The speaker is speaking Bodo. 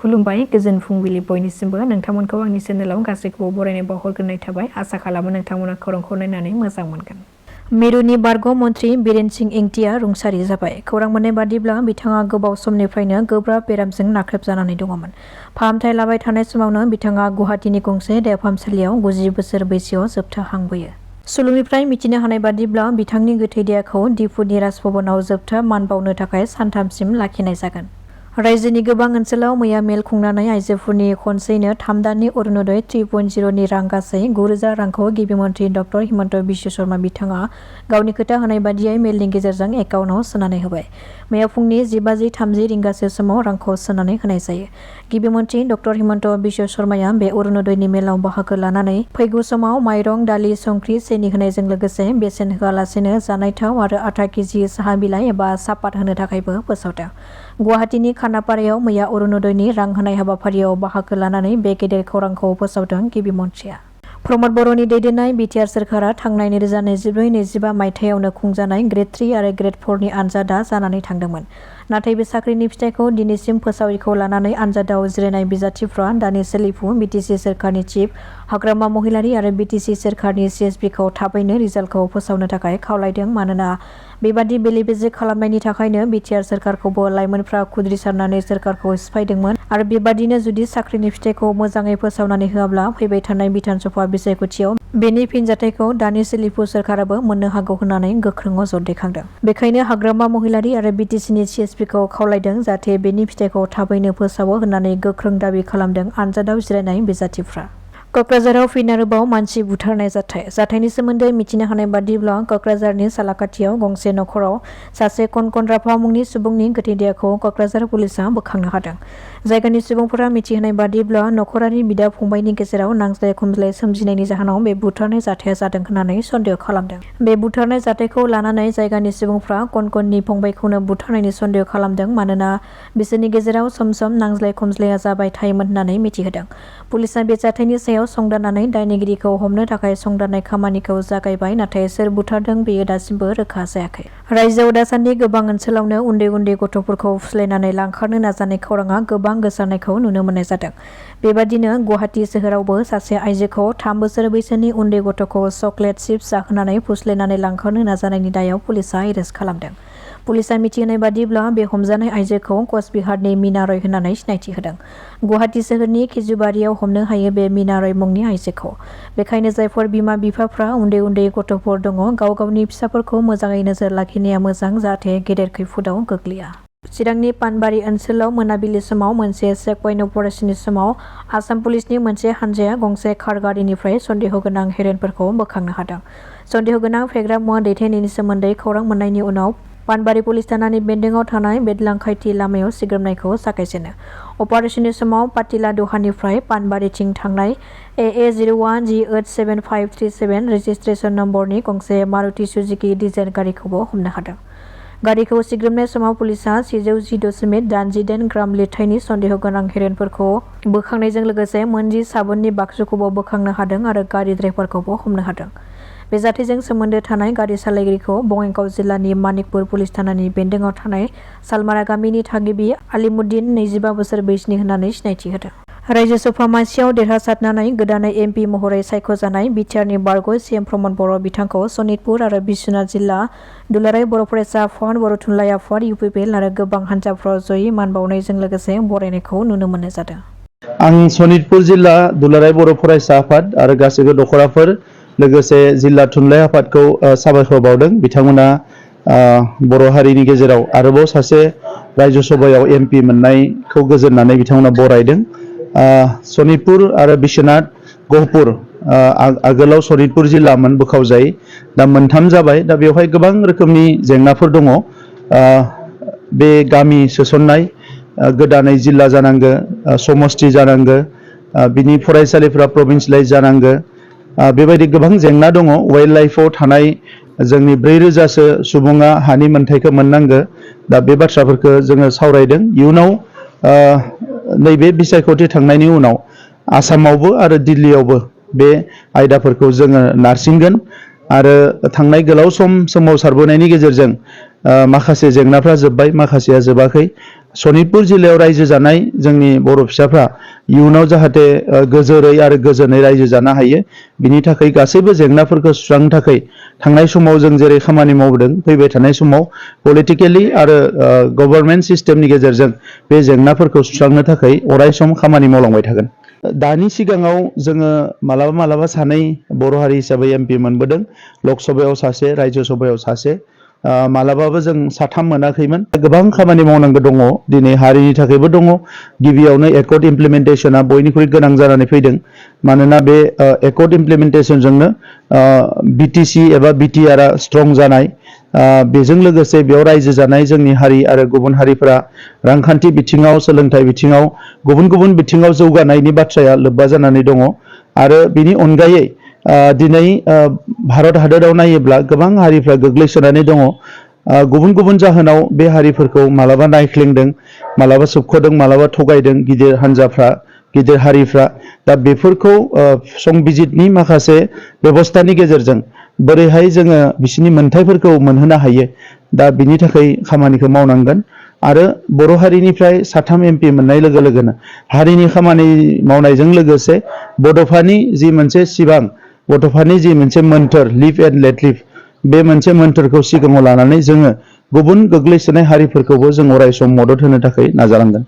खुलुमबाय गोजोन फुंबिलि बयनिसिमबो नोंथांमोनखौ आंनि चेनेलाव गासैखौबो बरायनाय बावहरग्रोनाय थाबाय आसा खालामो नोंथांमोना खौरांखौ नायनानै मोजां मोनगोन। मिरुनि बारग' मन्त्रि बिरेन सिं इंतिया रुंसारि जाबाय। खौरां मोननाय बादिब्ला बिथाङा गोबाव समनिफ्रायनो गोब्राब बेरामजों नाख्रेबजानानै दङमोन। फाहामथाय लाबाय थानाय समावनो बिथाङा गुवाहाटीनि गंसे देहा फाहामसालियाव 90 बोसोर बैसोआव जोबथाहांबोयो। सुलुंनिफ्राय मिथिनो हानाय बादिब्ला बिथांनि गोथै देहाखौ डिफुनि राजभवनाव जोबथा मान बावनो थाखाय सानथामसिम लाखिनाय जागोन। रायजोनि गोबां ओनसोलाव मैया मेल खुंनानै आइजोफोरनि खनसेनो 3 दाननि अरुणोदय 3.0 नि रां गासै 9,000 रांखौ गिबि मन्त्रि डक्टर हिमन्त बिश्व शर्मा बिथाङा गावनि खोथा होनाय बादियै मेलनि गेजेरजों एकाउन्टआव सोनानै होबाय। मैया फुंनि 10:30 रिंगासो समाव रांखौ सोनानै होनाय जायो। गिबि मन्त्रि डक्टर हिमन्त बिश्व शर्माया बे अरुणोदयनि मेलाव बाहागो लानानै फैगौ समाव माइरं, दालि, संख्रि, सेनि होनायजों लोगोसे बेसेन होआलासेनो जानाय थाव आरो 8 केजि साहा बिलाइ एबा सापात होनो थाखायबो फोसावदों। गुवाहाटीनि खानापारायाव मैया अरुणोदयनि रां होनाय हाबाफारियाव बाहागो लानानै बे गेदेर खौरांखौ फोसावदों गिबि मन्थ्रिया। प्रमद बर'नि दैदेननाय बिटिआर सोरखारा थांनाय 2024-25 मायथाइयावनो खुंजानाय ग्रेड 3 आरो ग्रेड 4 नि आनजादा जानानै थांदोंमोन। नाथाय बे साख्रिनि फिथाइखौ दिनैसिम फोसावैखौ लानानै आनजादाव जिरायनाय बिजाथिफ्रा दानि सोलिफु बिटिसि सोरखारनि चिफ हाग्रामा महिलारी आरो बिटिसि सोरखारनि सिएसपिखौ थाबैनो रिजाल्टखौ फोसावनो थाखाय खावलायदों। मानोना बेबादि बेले-बेजे खालामनायनि थाखायनो बिटिआर सोरखारखौबो लाइमोनफ्रा खुद्रिसारनानै सोरखारखौ सिफायदोंमोन आरो बेबादिनो जुदि साख्रिनि फिथाइखौ मोजाङै फोसावनानै होआब्ला फैबाय थानाय बिधान सभा बिसायख'थियाव बेनि फिनजाथायखौ दानि सोलिफु सोरखाराबो मोननो हागौ होननानै गोख्रों अजद दैखांदों। बेखायनो हाग्रामा महिलारी आरो बिटिसिनि सिएसपिखौ खावलायदों जाहाथे बेनि फिथाइखौ थाबैनो फोसावो होननानै गोख्रों दाबि खालामदों आनजादाव जिरायनाय बिजाथिफ्रा। कक्राझाराव फिन आरोबाव मानसि बुथारनाय जाथायनि सोमोन्दै मिथिनो हानाय बादिब्ला कक्राझारनि सालाकाथियाव गंसे नखराव सासे कनकन राभा मुंनि सुबुंनि गोथै देहाखौ कक्राझार पुलिसआ बोखांनो हादों। जायगानि सुबुंफोरा मिथिहोनाय बादिब्ला नखरारि बिदा-फंबायनि गेजेराव नांज्लाय-खमज्लाय सोमजिनायनि जाहोनाव बे बुथारनाय जाथाया जादों होननानै सन्देह खालामदों। बे बुथारनाय जाथायखौ लानानै जायगानि सुबुंफ्रा कनकननि फंबायखौनो बुथारनायनि सन्देह खालामदों। मानोना बिसोरनि गेजेराव सम-सम नांज्लाय-खमज्लाया जाबाय थायोमोन होननानै मिथिहोदों। पुलिसआ बे जाथायनि सायाव संदाननानै दायनिगिरिखौ हमनो थाखाय संदाननाय खामानिखौ जागायबाय। नाथाय सोर बुथारदों बेयो दासिमबो रोखा जायाखै। रायजोआव दासान्दि गोबां ओनसोलावनो उन्दै-उन्दै गथ'फोरखौ फुस्लायनानै लांखारनो नाजानाय खौराङा गोबां गोसारनायखौ नुनो मोननाय जादों। बेबादिनो गुवाहाटी सोहोरावबो सासे आइजोखौ 3 बोसोर बैसोनि उन्दै गथ'खौ चकलेट चिप्स जाहोनानै फुस्लायनानै लांखारनो नाजानायनि दायाव पुलिसआ एरेस्ट खालामदों। पुलिसआ मिथिहोनाय बादिब्ला बे हमजानाय आइजोखौ कचबिहारनि मीना रय होननानै सिनायथि होदों। गुवाहाटी सोहोरनि खिजुबारियाव हमनो हायो बे मीना रय मुंनि आइजोखौ। बेखायनो जायफोर बिमा-बिफाफ्रा उन्दै-उन्दै गथ'फोर दङ गाव-गावनि फिसाफोरखौ मोजाङै नोजोर लाखिनाया मोजां जाहाथे गेदेर खैफोदाव गोग्लैया। चिरांनि पानबारि ओनसोलाव मोनाबिलि समाव मोनसे चेकपइन्ट अपारेशननि समाव आसाम पुलिसनि मोनसे हानजाया गंसे कार गारिनिफ्राय सन्देह गोनां हेर'इनफोरखौ बोखांनो हादों। सन्देह गोनां फेग्रा मुवा दैथायनायनि सोमोन्दै खौरां मोननायनि उनाव पानबारि पुलिस थानानि बेन्दोंआव थानाय बेदलांखायथि लामायाव सिग्रोमनायखौ जागायजेनो। अपारेशननि समाव पाटिला दहानिफ्राय पानबारिथिं थांनाय AA01GH7537 रेजिस्ट्रेशन नम्बरनि गंसे मारुति सुजुकी डिजेल गारिखौबो हमनो हादों। गारिखौ सिग्रोमनाय समाव पुलिसआ 710.88 ग्राम लिरथायनि सन्देह गोनां हेर'इनफोरखौ बोखांनायजों लोगोसे मोन 10 साबुननि बाक्सुखौबो बोखांनो हादों आरो गारि ड्राइभारखौबो हमनो हादों। बे जाथायजों सोमोन्दो थानाय गारि सालायगिरिखौ बङाइगाव जिल्लानि मानिकपुर पुलिस थानानि बेन्दोंआव थानाय सालमारा गामिनि थागिबि आलिमुद्दिन 25 बोसोर बैसोनि होननानै सिनायथि होदों। रायजो सभा मासियाव देरहासारनानै गोदानै एमपि महरै सायख'जानाय बिटिआरनि बारग' सिएम प्रमद बर' बिथांखौ सनितपुर आरो बिश्वनाथ जिल्ला दुलाराय बर' फरायसा आफाद, बर' थुनलाइ आफाद, इउपिपिएल आरो गोबां हान्जाफ्राव जयै मान बावनायजों लोगोसे बरायनायखौ नुनो मोननाय जादों। आं सनितपुर जिल्ला दुलाराय बर' फरायसा आफाद आरो गासैबो दखराफोर लोगोसे जिल्ला थुनलाइ आफादखौ साबायखर बावदों। बिथांमोना बर' हारिनि गेजेराव आरोबाव सासे रायजो सभायाव एमपि मोननायखौ गोजोननानै बिथांमोना बरायदों। सनितपुर आरो बिश्वनाथ गहपुर आगोलाव सनितपुर जिल्लामोन बोखावजायै दा मोनथाम जाबाय। दा बेवहाय गोबां रोखोमनि जेंनाफोर दङ। बे गामि सोसननाय गोदानै जिल्ला जानांगो, समष्टि जानांगो, बिनि फरायसालिफ्रा प्रभिन्सियेलाइज जानांगो, बेबायदि गोबां जेंना दङ। वाइल्ड लाइफआव थानाय जोंनि 4,000सो सुबुङा हानि मोनथायखौ मोननांगो। दा बे बाथ्राफोरखौ जोङो सावरायदों। इयुनाव नैबे बिसायख'थि थांनायनि उनाव आसामावबो आरो दिल्लीयावबो बे आयदाफोरखौ जोङो नारसिनगोन आरो थांनाय गोलाव सम सोमावसारबोनायनि गेजेरजों माखासे जेंनाफ्रा जोब्बाय, माखासेया जोबाखै। सनितपुर जिल्लायाव रायजो जानाय जोंनि बर' फिसाफ्रा इयुनाव जाहाथे गोजोरै आरो गोजोनै रायजो जानो हायो बिनि थाखाय गासैबो जेंनाफोरखौ सुस्रांनो थाखाय थांनाय समाव जों जेरै खामानि मावदों फैबाय थानाय समाव पलिटिकेलि आरो गभर्नमेन्ट सिस्टेमनि गेजेरजों बे जेंनाफोरखौ सुस्रांनो थाखाय अराय सम खामानि मावलांबाय थागोन। दानि सिगाङाव जोङो मालाबा सानै बर' हारि हिसाबै एमपि मोनबोदों, लकसभायाव सासे, राज्य सभायाव सासे, मालाबाबो जों साथाम मोनाखैमोन। गोबां खामानि मावनांगौ दङ, दिनै हारिनि थाखायबो दङ। गिबियावनो एकर्ड इमप्लिमेन्टेसना बयनिख्रुइ गोनां जानानै फैदों, मानोना बे एकर्ड इमप्लिमेन्टेसनजोंनो बिटिसि एबा बिटिआरआ स्ट्रं जानाय, बेजों लोगोसे बेयाव रायजो जानाय जोंनि हारि आरो गुबुन हारिफोरा रांखान्थि बिथिङाव, सोलोंथाइ बिथिङाव, गुबुन गुबुन बिथिङाव जौगानायनि बाथ्राया लोब्बा जानानै दङ। आरो बिनि अनगायै दिनै भारत हादराव नायोब्ला गोबां हारिफ्रा गोग्लैसोनानै दङ। गुबुन गुबुन जाहोनाव बे हारिफोरखौ मालाबा नायख्लेंदों, मालाबा सोबख'दों, मालाबा थगायदों गिदिर हान्जाफ्रा, गिदिर हारिफ्रा। दा बेफोरखौ संबिजितनि माखासे बेबस्थानि गेजेरजों बोरैहाय जोङो बिसिनि मोनथायफोरखौ मोनहोनो हायो, दा बिनि थाखाय खामानिखौ मावनांगोन। आरो बर' हारिनिफ्राय साथाम एमपि मोननाय लोगो लोगोनो हारिनि खामानि मावनायजों लोगोसे बड'फानि जि मोनसे सिबां, बड'फानि जि मोनसे मोन्थोर लिभ एन्ड लेट लिभ, बे मोनसे मोन्थोरखौ सिगाङाव लानानै जोङो गुबुन गोग्लैसोनाय हारिफोरखौबो जों अराय सम मदद होनो थाखाय नाजानांगोन।